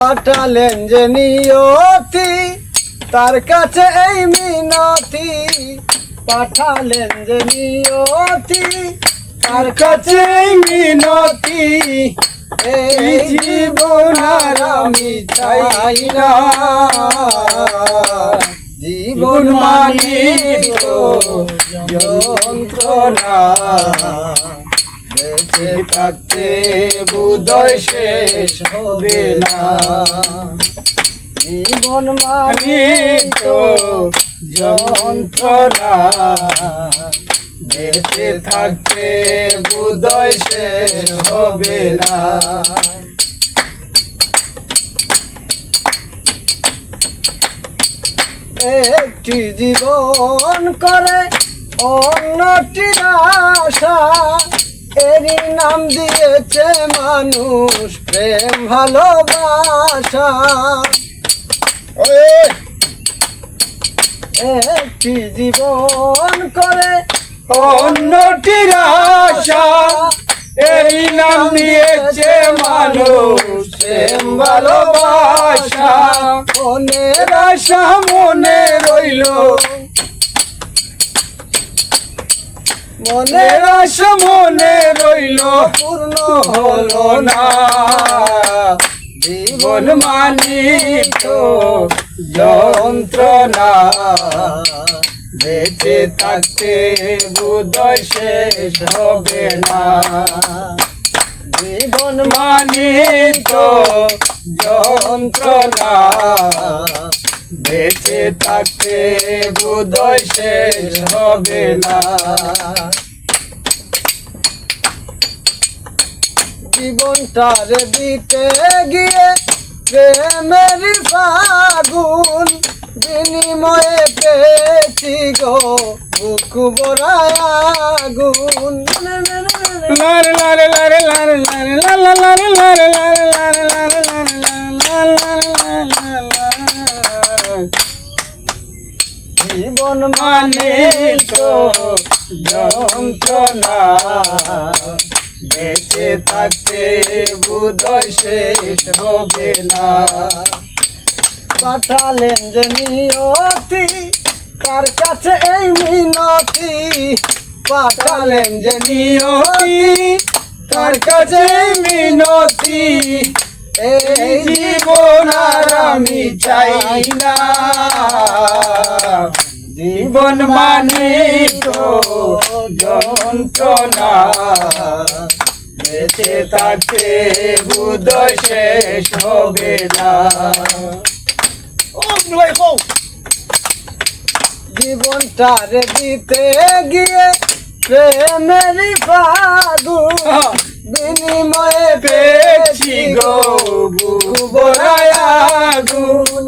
পাঠালেন যে নিয়তি তার কাছে এই মিনতি, পাঠালেন যে নিয়তি তার কাছে এই মিনতি, এই জীবন আর আমি চাই না, জীবন মানে তো যন্ত্রণা, বেঁচে থাকতে বোধহয় শেষ হবে না, জীবন মানে তো যন্ত্রণা, বেঁচে থাকতে বোধহয় শেষ হবে না। একটি জীবন করে অন্যটির আশা, এরই নাম দিয়েছে মানুষ প্রেম ভালোবাসা। একটি জীবন করে অন্যটির আশা, এরই নাম দিয়েছে মানুষ প্রেম ভালোবাসা। মনের আশা মনে রইল, মনের আশা মনে রইল, পূর্ণ হলো না, জীবন মানি তো যন্ত্রণা, বেঁচে থাকতে বোধহয় শেষ হবে না, জীবন মানি তো যন্ত্রণা, বেঁচে থাকতে বোধহয় শেষ হবে না। জীবনটারে দিতে গিয়ে প্রেমের ফাগুন, বিনিময়ে পেয়েছি গো বুক ভরায় আগুন। জীবন মানে তো যন্ত্রণা, বেঁচে থাকতে বোধহয় শেষ হবে না। পাঠালেন যে নিয়তি তার কাছে এই মিনতি, পাঠালেন যে নিয়তি তার কাছে এই মিনতি, এই জীবন আর আমি চাই না, জীবন মানে তো যন্ত্রণা, বেঁচে থাকতে বোধহয় শেষ হবে না। জীবনটারে দিতে গিয়ে প্রেমের ফাগুন, বিনিময়ে পেয়েছি গো বুক ভরায় আগুন।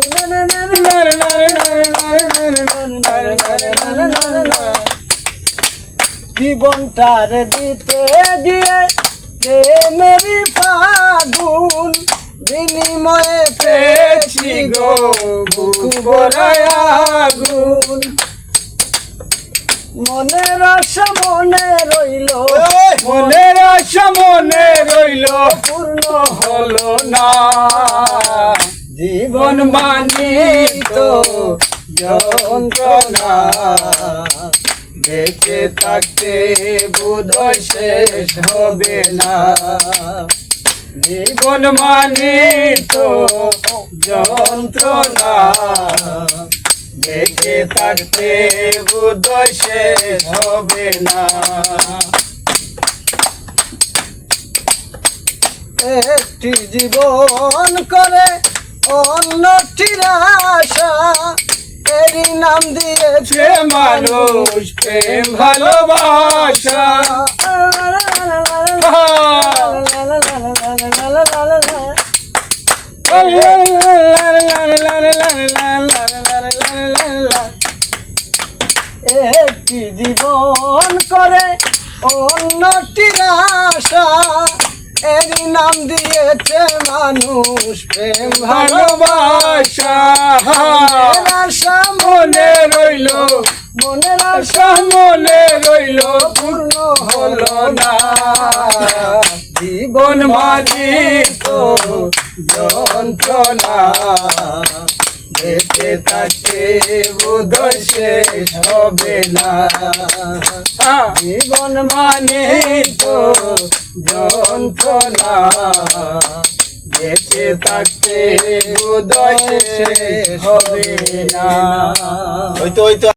জীবনটারে দিতে গিয়ে প্রেমের ফাগুন, বিনিময়ে পেয়েছি গো বুক ভরায় আগুন। মনের আশা মনে রইল, মনের আশা মনে রইল, পূর্ণ হলো না, জীবন মানি তো যন্ত্রণা, বেঁচে থাকতে বোধহয় শেষ হবে না, জীবন মানে তো যন্ত্রণা, বেঁচে থাকতে বোধহয় শেষ হবে না। একটি জীবন করে অন্যটির আশা, এরই নাম দিয়েছে মানুষ প্রেম ভালোবাসা। একটি জীবন করে অন্যটির আশা, এরই নাম দিয়েছে মানুষ প্রেম ভালোবাসা। মনের আশা মনে রইল, মনের আশা মনে রইল, পূর্ণ হলো না, জীবন মাঝি তো যন্ত্রণা বেঁচে থাকতে বোধহয় শেষ হবে না জীবন মানে তো যন্ত্রণা বেঁচে থাকতে বোধহয় শেষ হবে না। ওই তো